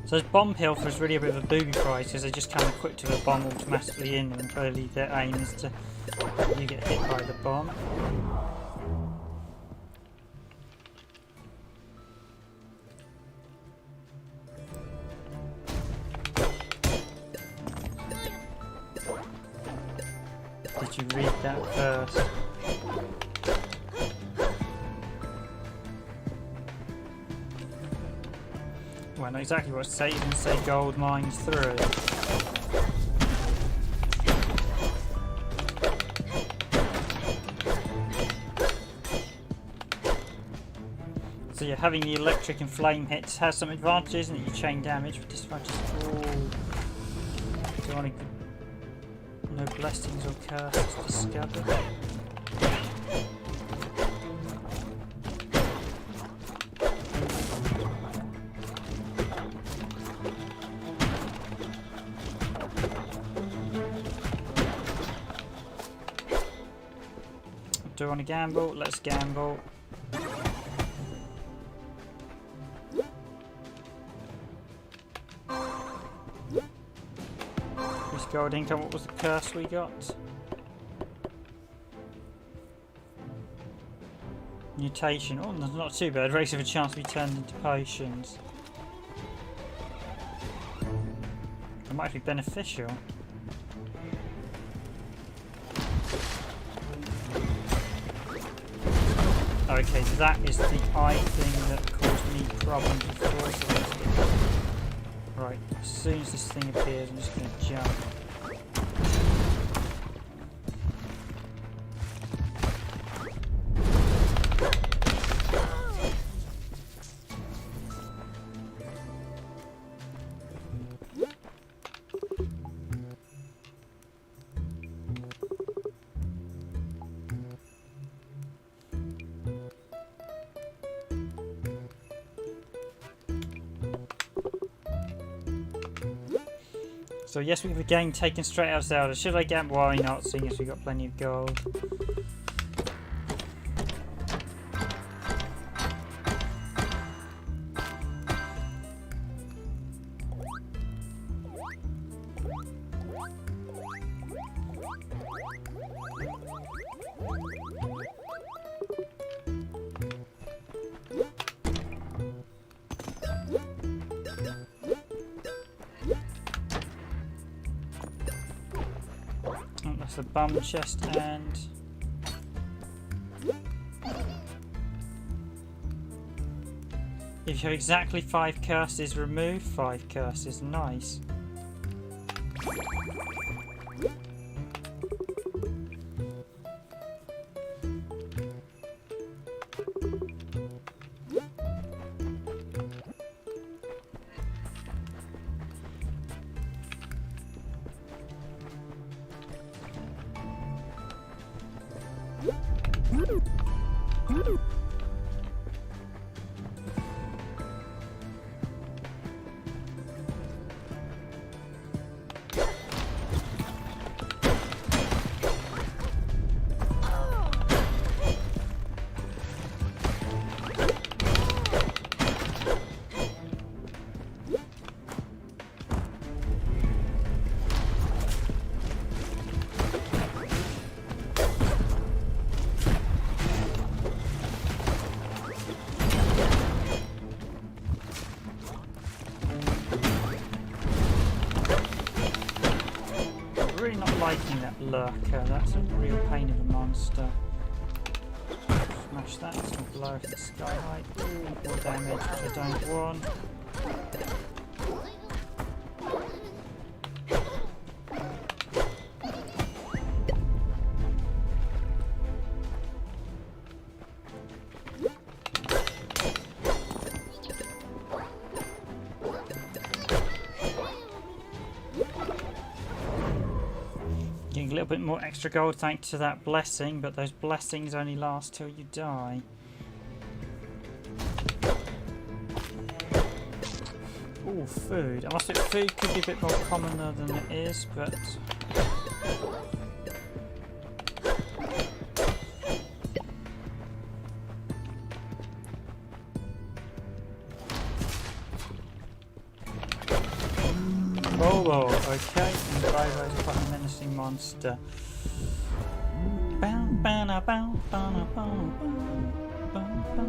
S1: So this bomb pilfer is really a bit of a booby prize because they just come equipped with a bomb automatically in them, and clearly their aim is to you get hit by the bomb. Did you read that first? Well, I know exactly what to say. You can say gold mines through. So yeah, having the electric and flame hits has some advantages in that you chain damage, but disadvantages. Do you want to... No blessings or curses discovered. Do I want to gamble? Let's gamble. Gold income, what was the curse we got? Mutation. Oh, not too bad. Race of a chance to be turned into potions. It might be beneficial. Okay, that is the eye thing that caused me problems before. So right, as soon as this thing appears, I'm just going to jump. So yes, we have a game taken straight out of Zelda. Should I gamble? Why not, seeing as we've got plenty of gold. That's the bum chest, and if you have exactly 5 curses, remove 5 curses. Nice. Really not liking that lurker. That's a real pain of a monster. Smash that. It's going to blow off the sky height. Ooh, more damage, which I don't want. Getting a little bit more extra gold thanks to that blessing, but those blessings only last till you die. Ooh, food. I must admit, food could be a bit more commoner than it is, but Bobo, okay, and Bobo is quite a menacing monster. Bow, bow, bow, bow, bow, bow, bow, bow.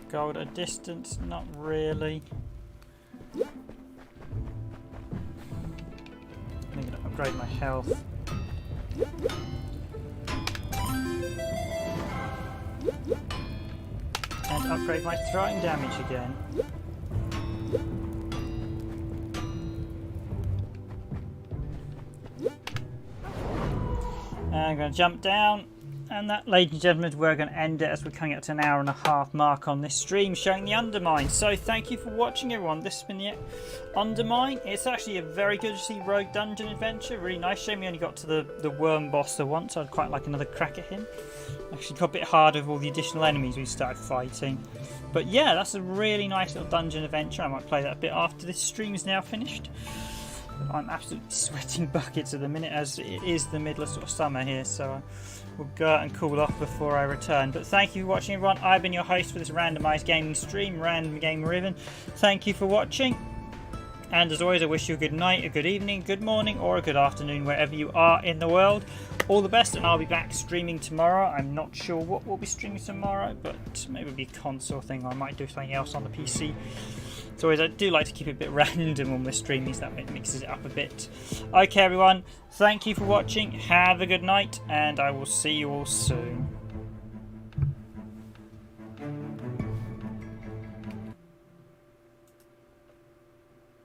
S1: Gold at a distance, not really. I'm going to upgrade my health. And upgrade my throwing damage again. And I'm going to jump down. And that, ladies and gentlemen, is where we're going to end it, as we're coming up to an hour and a half mark on this stream showing the UnderMine. So thank you for watching, everyone. This has been the UnderMine. It's actually a very good rogue dungeon adventure. Really nice. Shame we only got to the worm boss once. So I'd quite like another crack at him. Actually got a bit harder with all the additional enemies we started fighting. But yeah, that's a really nice little dungeon adventure. I might play that a bit after this stream is now finished. I'm absolutely sweating buckets at the minute, as it is the middle of sort of summer here, so we'll go out and cool off before I return. But thank you for watching, everyone. I've been your host for this randomised gaming stream, Random Game Riven. Thank you for watching, and as always, I wish you a good night, a good evening, good morning, or a good afternoon wherever you are in the world. All the best, and I'll be back streaming tomorrow. I'm not sure what we'll be streaming tomorrow, but maybe it'll be a console thing, or I might do something else on the PC. As always, I do like to keep it a bit random when we're streaming, so that mixes it up a bit. Okay, everyone, thank you for watching. Have a good night, and I will see you all soon.